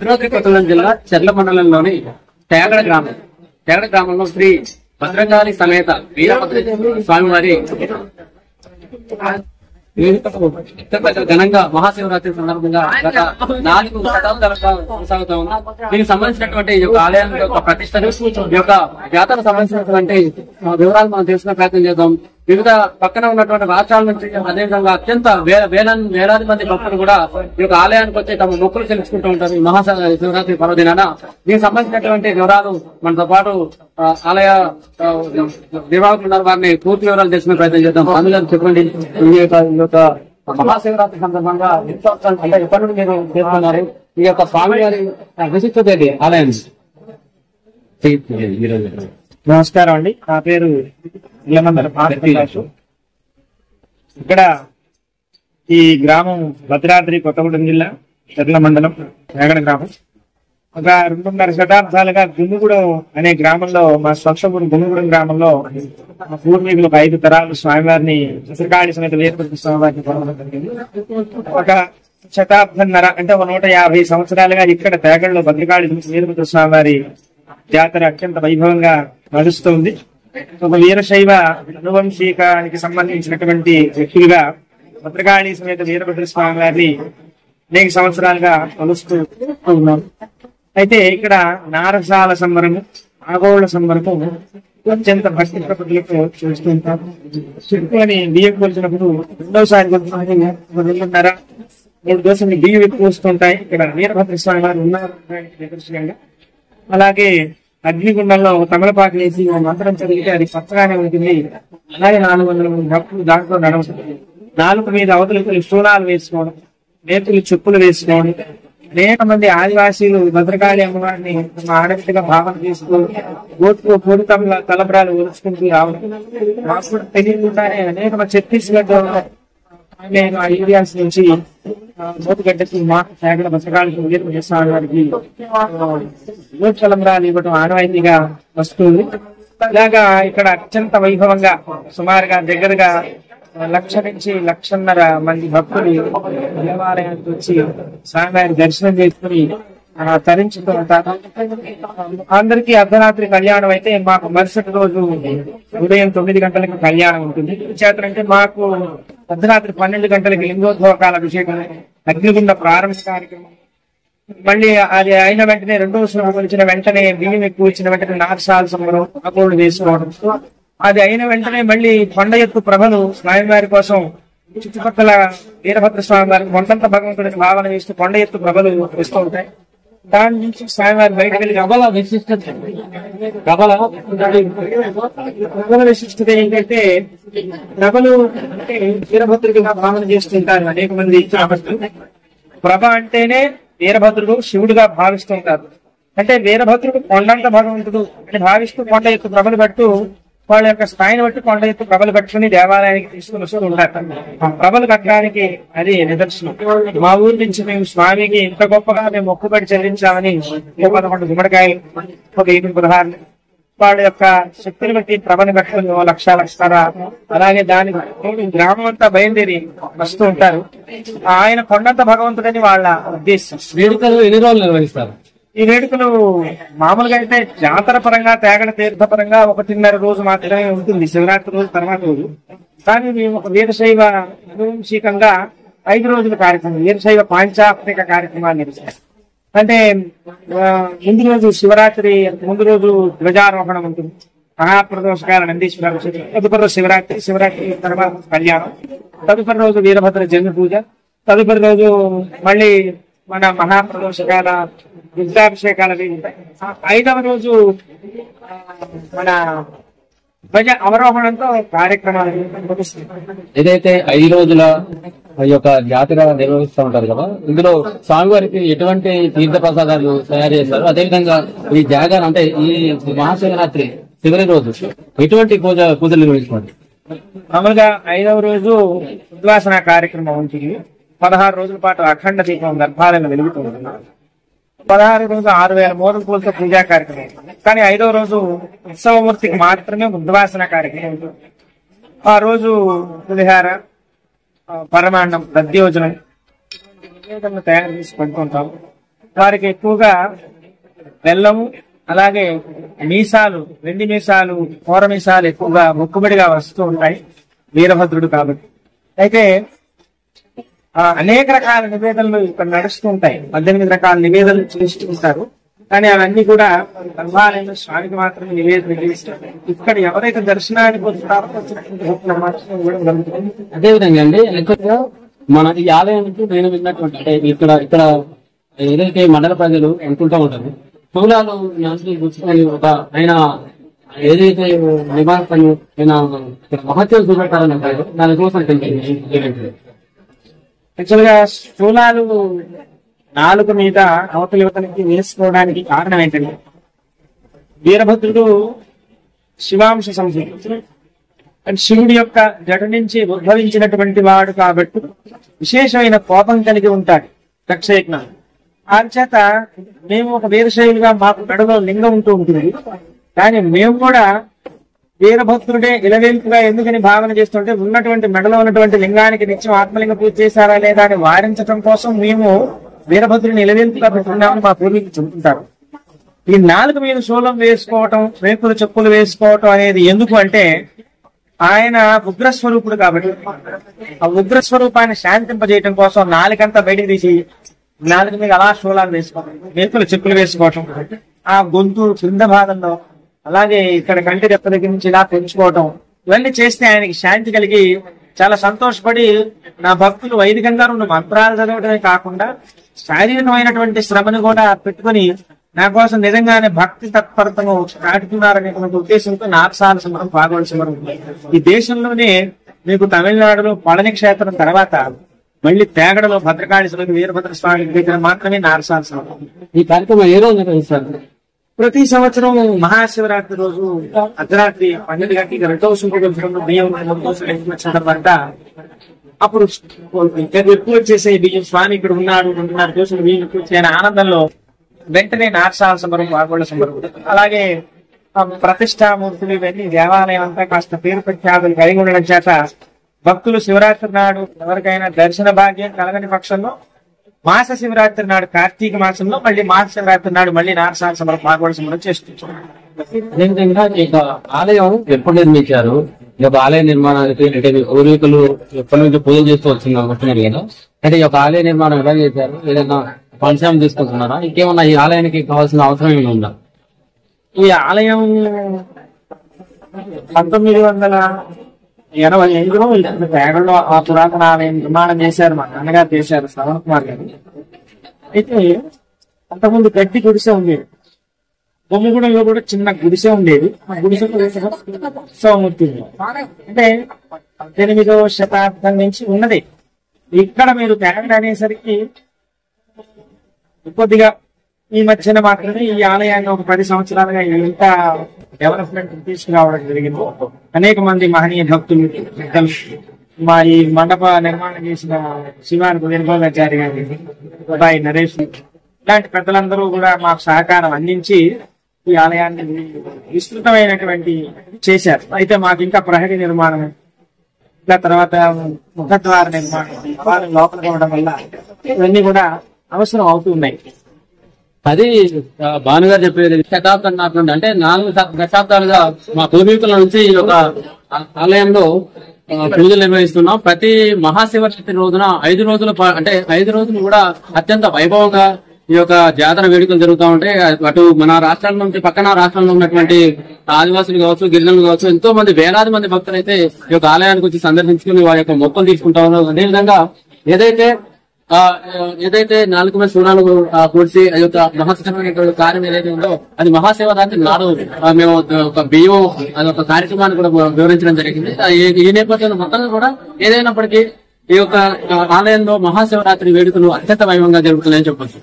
భద్రాద్రి కొత్తగూడెం జిల్లా చెర్ల మండలంలోని తేగడ గ్రామంలో శ్రీ భద్రకాళి సమేత వీరభద్ర స్వామి వారి ఘనంగా మహాశివరాత్రి సందర్భంగా గత 4 శతాబ్దాలుగా కొనసాగుతా ఉంది. దీనికి సంబంధించినటువంటి ఈ యొక్క ఆలయం యొక్క ప్రతిష్టను, ఈ యొక్క జాతరకు సంబంధించినటువంటి వివరాలు మనం తెలుసుకునే ప్రయత్నం చేద్దాం. వివిధ పక్కన ఉన్నటువంటి రాష్ట్రాల నుంచి అదేవిధంగా అత్యంత వేలాది మంది భక్తులు కూడా ఈ యొక్క ఆలయానికి వచ్చి తమ మొక్కులు తెలుసుకుంటూ ఉంటారు ఈ మహాశివరాత్రి పర్వదినాన. దీనికి సంబంధించినటువంటి వివరాలు మనతో పాటు ఆలయ నిర్వాహకులు ఉన్నారు, వారిని పూర్తి వివరాలు తెలుసుకునే ప్రయత్నం చేద్దాం. అందులో చెప్పండి, ఈ యొక్క మహాశివరాత్రి సందర్భంగా అంటే ఎప్పటి నుండి మీరు చేస్తున్నారు? ఈ యొక్క స్వామి గారి విశిష్టత ఏంటి ఆలయం? నమస్కారం అండి, నా పేరు ఇక్కడ ఈ గ్రామం భద్రాద్రి కొత్తగూడెం జిల్లా చెర్ల మండలం తేగడ గ్రామం. ఒక 2.5 శతాబ్దాలుగా గుమ్మిగూడెం అనే గ్రామంలో, మా స్వచ్ఛపూర్ గుమ్మిగూడెం గ్రామంలో మా పూర్వీకులు 5 తరాలు స్వామివారిని భద్రకాళి సమేత వీరభద్ర స్వామివారిని కొనడం జరిగింది. ఒక శతాబ్దంన్నర అంటే 150 సంవత్సరాలుగా ఇక్కడ తేగడలో భద్రకాళి వీరభద్ర స్వామివారి జాతర అత్యంత వైభవంగా నడుస్తుంది. ఒక వీరశైవ అనువంశీకానికి సంబంధించినటువంటి వ్యక్తులుగా భద్రకాళి సమేత వీరభద్ర స్వామి వారిని అనేక సంవత్సరాలుగా కొలుస్తూ ఉన్నారు. అయితే ఇక్కడ నారసాల సంబరము, ఆగోళ్ల సంబరము అత్యంత భక్తి ప్రపత్తులకు చూస్తూ ఉంటారు. చుట్టుకొని బియ్యం కొలిచినప్పుడు రెండోసారి 2.5-3 దోశలు బియ్యం ఎక్కువ వస్తుంటాయి. ఇక్కడ వీరభద్ర స్వామి వారు ఉన్నారు నిదర్శనంగా. అలాగే అగ్నిగుండంలో తమలపాకు వేసి మంత్రం చదివితే అది పచ్చగానే ఉంటుంది. అలాగే 400 మంది భక్తులు దాంట్లో నడవడం, నాలుగు మీద అవతలికి శూలాలు వేసుకోవడం, నేతులు చెప్పులు వేసుకోవడం. అనేక మంది ఆదివాసీలు భద్రకాళి అమ్మవారిని తమ ఆడబిడ్డగా భావన చేసుకుని పొడి తలబ్రాలు ఒలుచుకుంటూ రావడం. మాకు కూడా తెలియకుండానే అనేక మంది ఛత్తీస్గఢ్ ఏరియాస్ నుంచి మోతుగడ్డకి మా తేగడ భద్రకాళి వీరభద్ర స్వామి వారికి తలంబ్రాలు ఇవ్వడం ఆనవాయితీగా వస్తుంది. ఇలాగా ఇక్కడ అత్యంత వైభవంగా సుమారుగా దగ్గరగా 1,00,000 నుంచి 1,50,000 మంది భక్తులు దేవాలయానికి వచ్చి స్వామివారి దర్శనం చేసుకుని తరించుతూ ఉంటారు. అందరికీ అర్ధరాత్రి కళ్యాణం అయితే మాకు మరుసటి రోజు ఉదయం 9 గంటలకు కళ్యాణం ఉంటుంది. చేతంటే మాకు అర్ధరాత్రి 12 గంటలకి లింగోద్భవకాల అభిషేకం, అగ్నిగుండ ప్రారంభ కార్యక్రమం. మళ్ళీ అది అయిన వెంటనే రెండో శ్రమ కొలిచిన వెంటనే బియ్యం ఎక్కువ ఇచ్చిన వెంటనే నారసాల సంబరం, ఆకులు వేసుకోవడం. అది అయిన వెంటనే మళ్ళీ కొండ ఎత్తు ప్రభలు స్వామివారి కోసం చుట్టుపక్కల వీరభద్ర స్వామి వారికి మొండంత భగవంతుడిని భావన వేస్తూ కొండ ఎత్తు ప్రభలు వేస్తూ ఉంటాయి. దాని నుంచి స్వామివారి బయటకు వెళ్ళి ప్రభల విశిష్టత ఏంటంటే, ప్రభలు అంటే వీరభద్రుడిగా భావన చేస్తుంటారు అనేక మంది. ప్రభ అంటేనే వీరభద్రుడు శివుడిగా భావిస్తుంటారు. అంటే వీరభద్రుడు కొండంత భగవంతుడు అని భావిస్తూ కొండ ఎత్తు ప్రభలు పట్టు వాళ్ళ యొక్క స్థాయిని బట్టి కొండ ఎత్తు ప్రభలు కట్టుకుని దేవాలయానికి తీసుకుని వస్తూ ఉంటారు. ప్రభలు కట్టడానికి అది నిదర్శనం. మా ఊరి నుంచి మేము స్వామికి ఇంత గొప్పగా మేము మొక్కుబడి చెల్లించామని 11 గుమ్మడికాయలు, ఒక 16 వాళ్ళ యొక్క శక్తిని బట్టి ప్రభని కట్టుకుని 1,00,000 అలాగే దానికి గ్రామం అంతా బయలుదేరి వస్తూ ఉంటారు. ఆయన కొండంత భగవంతుడని వాళ్ళ ఉద్దేశం. వేడుకలు ఎన్ని రోజులు నిర్వహిస్తారు? ఈ వేడుకలు మామూలుగా అయితే జాతర పరంగా, తేగడ తీర్థ పరంగా 1.5 రోజు మాత్రమే ఉంటుంది, శివరాత్రి రోజు తర్వాత రోజు. కానీ మేము ఒక వీరశైవ అనువంశికంగా 5 రోజుల కార్యక్రమం, వీరశైవ పాంచాత్మిక కార్యక్రమాన్ని నిర్వహిస్తాం. అంటే ముందు రోజు శివరాత్రి, ముందు రోజు ధ్వజారోహణం ఉంటుంది, మహాప్రదోషకాల నందీశ్వర, తదుపరి రోజు శివరాత్రి తర్వాత కళ్యాణం, తదుపరి రోజు వీరభద్ర జన్మ పూజ, తదుపరి రోజు మళ్ళీ మన మహాప్రదోషకాల రుద్రాభిషేకాలు ఉంటాయి. 5వ రోజు మన ధ్వజ అవరోహణంతో కార్యక్రమాలు ఏదైతే 5 రోజుల ఈ యొక్క జాతర నిర్వహిస్తూ ఉంటారు కదా, ఇందులో స్వామివారికి ఎటువంటి తీర్థ ప్రసాదాలు తయారు చేస్తారు? అదేవిధంగా ఈ జాగరణ అంటే ఈ మహాశివరాత్రి చివరి రోజు ఎటువంటి పూజలు నిర్వహిస్తున్నారు? మామూలుగా 5వ రోజు ఉద్వాసన కార్యక్రమం ఉంటుంది. 16 రోజుల పాటు అఖండ దీపం గర్భాలను వెలుగుతూ ఉంటున్నారు. 16వ రోజు 6,000 మోదక పూలతో పూజా కార్యక్రమం. కానీ 5వ రోజు ఉత్సవమూర్తికి మాత్రమే ఉద్వాసన కార్యక్రమం ఉంటుంది. ఆ రోజు పులిహార, పరమాన్నం, దద్యోజనం నివేదనలు తయారు చేసి పెడుతుంటాం. వారికి ఎక్కువగా బెల్లము అలాగే మీసాలు, వెండి మీసాలు, కూర మీసాలు ఎక్కువగా మొక్కుబడిగా వస్తూ ఉంటాయి వీరభద్రుడు కాబట్టి. అయితే అనేక రకాల నివేదనలు ఇక్కడ నడుస్తూ ఉంటాయి. 18 రకాల నివేదనలు చేస్తూ ఉంటారు. కానీ అవన్నీ కూడా గర్భాలయంలో స్వామికి మాత్రమే నివేదన చేస్తారు. ఇక్కడ ఎవరైతే దర్శనానికి వస్తారో అదేవిధంగా అండి ఎక్కువగా మన ఈ ఆలయానికి నేను విన్నటువంటి అంటే ఇక్కడ ఏదైతే మండల ప్రజలు అనుకుంటూ ఉంటారు, శూలాలు గుర్చుకొని ఒక ఆయన ఏదైతే నివాసాన్ని ఆయన మహత్యం చూపెట్టాలని అంటారు. దానికోసం యాక్చువల్ గా శూలాలు నాలుగు మీద అవతలి యువతనికి వేసుకోవడానికి కారణం ఏంటంటే, వీరభద్రుడు శివాంశ సంభూతుడు. శివుడి యొక్క జట నుంచి ఉద్భవించినటువంటి వాడు కాబట్టి విశేషమైన కోపం కలిగి ఉంటాడు దక్షయజ్ఞం. చేత మేము ఒక వీరశైలుగా మాకు మెడలో లింగం ఉంటూ ఉంటుంది. కానీ మేము కూడా వీరభద్రుడే ఇలవేల్పుగా ఎందుకని భావన చేస్తుంటే, ఉన్నటువంటి మెడలో ఉన్నటువంటి లింగానికి నిత్యం ఆత్మలింగ పూజ చేశారా లేదా అని వారించడం కోసం మేము వీరభద్రుని ఇలవేల్పుగా పెట్టుకున్నామని మా పూర్వీకులు చెబుతుంటారు. ఈ నాలుగు మీద శూలం వేసుకోవటం, రేకుల చెప్పులు వేసుకోవటం అనేది ఎందుకు అంటే, ఆయన ఉగ్రస్వరూపుడు కాబట్టి ఆ ఉగ్రస్వరూపాన్ని శాంతింపజేయటం కోసం నాలుగంతా బయటికి తీసి నాలుగు మీద అలా శూలాలు వేసుకోవటం, రేకుల చెప్పులు వేసుకోవటం, ఆ గొంతు క్రింద భాగంలో అలాగే ఇక్కడ కంటి రెప్ప దగ్గర నుంచి ఇలా పెంచుకోవటం, ఇవన్నీ చేస్తే ఆయనకి శాంతి కలిగి చాలా సంతోషపడి నా భక్తులు వైదికంగా 2 మంత్రాలు చదవడమే కాకుండా శారీరకమైనటువంటి శ్రమను కూడా పెట్టుకుని నా కోసం నిజంగానే భక్తి తత్పరతను నాటుతున్నారనేటువంటి ఉద్దేశంతో నారసాల సమరం, పాగోళ సమరం ఈ దేశంలోనే మీకు తమిళనాడులో పళని క్షేత్రం తర్వాత మళ్ళీ తేగడలో భద్రకాళేశ్వరుడు వీరభద్ర స్వామి దగ్గర మాత్రమే నారసాల సమరం. ఈ కార్యక్రమం ఏ రోజు నిర్వహిస్తారు? ప్రతి సంవత్సరం మహాశివరాత్రి రోజు అర్ధరాత్రి 12 గంటలకి రెండవ శుభ్రం బియ్యం తర్వాత అప్పుడు ఎక్కువ వచ్చేసే బియ్యం స్వామి ఇక్కడ ఉన్నాడు 2.5 రోజులు బియ్యం ఎక్కువ వచ్చే ఆనందంలో వెంటనే నారసాల సమరం, పాగోళ సమరం. అలాగే ప్రతిష్టామూర్తులు ఇవన్నీ దేవాలయం అంతా కాస్త పేరు ప్రఖ్యాతులు కలిగి ఉండడం చేత భక్తులు శివరాత్రి నాడు ఎవరికైనా దర్శన భాగ్యం కలగని పక్షంలో మాస శివరాత్రి నాడు, కార్తీక మాసంలో మళ్ళీ మాస శివరాత్రి నాడు మళ్ళీ నారసాల సమరం, పాగోళ సమరం చేస్తుంటారు. అదేవిధంగా ఈ ఆలయం ఎప్పుడు నిర్మించారు? ఈ యొక్క ఆలయ నిర్మాణానికి అంటే పూర్వీకులు ఎప్పటి నుంచి పూజలు చేస్తూ వస్తున్నారు కదా, అంటే ఈ యొక్క ఆలయ నిర్మాణం ఎలా చేశారు? ఏదైనా పంచాం తీసుకుంటున్నారా? ఇంకేమన్నా ఈ ఆలయానికి కావాల్సిన అవసరం ఏమైనా ఉందా? ఈ ఆలయం 1985లో తేగడలో ఆ పురాతన ఆలయం నిర్మాణం చేశారు. మా నాన్నగారు చేశారు, శ్రవణ్ కుమార్ గారు. అయితే అంతకుముందు గడ్డి గుడిసె ఉండేది. బొమ్మగూడెంలో కూడా చిన్న గుడిసె ఉండేది. ఆ గుడిసెలో ఉత్సవమూర్తి అంటే 18వ శతాబ్దం నుంచి ఉన్నది. ఇక్కడ మీరు తేగడ అనేసరికి కొద్దిగా ఈ మధ్యన మాత్రమే ఈ ఆలయాన్ని ఒక 10 సంవత్సరాలుగా ఇంత డెవలప్మెంట్ తీసుకురావడం జరిగింది. అనేక మంది మహనీయ భక్తులు, మా ఈ మండప నిర్మాణం చేసిన శివాని వీరభద్రాచారి గారి అబ్బాయి నరేష్ ఇలాంటి పెద్దలందరూ కూడా మాకు సహకారం అందించి ఈ ఆలయాన్ని విస్తృతమైనటువంటి చేశారు. అయితే మాకు ఇంకా ప్రహరీ నిర్మాణం, ఇంకా తర్వాత ముఖద్వార నిర్మాణం లోపలికి ఉండడం వల్ల ఇవన్నీ కూడా అవసరం అవుతున్నాయి. అది భానుగారు చెప్పేది శతాబ్దం నాటి అంటే 4 దశాబ్దాలుగా మా పూర్వీకుల నుంచి ఈ యొక్క ఆలయంలో పూజలు నిర్వహిస్తున్నాం. ప్రతి మహాశివరాత్రి రోజున 5 రోజుల అంటే 5 రోజులు కూడా అత్యంత వైభవంగా ఈ యొక్క జాతర వేడుకలు జరుగుతూ ఉంటాయి. అటు మన రాష్ట్రాల నుంచి పక్కన రాష్ట్రంలో ఉన్నటువంటి ఆదివాసులు కావచ్చు, గిరిజనులు కావచ్చు, ఎంతో మంది వేలాది మంది భక్తులు అయితే ఈ యొక్క ఆలయానికి వచ్చి సందర్శించుకుని వారి యొక్క మొక్కలు తీసుకుంటా ఉన్నారు. అదేవిధంగా ఏదైతే 4 మీద సూర్యాలు కూర్చి ఆ యొక్క మహత్తరమైనటువంటి కార్యం ఏదైతే ఉందో అది మహాశివరాత్రి నాడు మేము ఒక బియ్యం అది ఒక కార్యక్రమాన్ని కూడా వివరించడం జరిగింది. ఈ నేపథ్యంలో మొత్తంగా కూడా ఏదైనప్పటికీ ఈ యొక్క ఆలయంలో మహాశివరాత్రి వేడుకలు అత్యంత వైభవంగా జరుగుతున్నాయని చెప్పొచ్చు.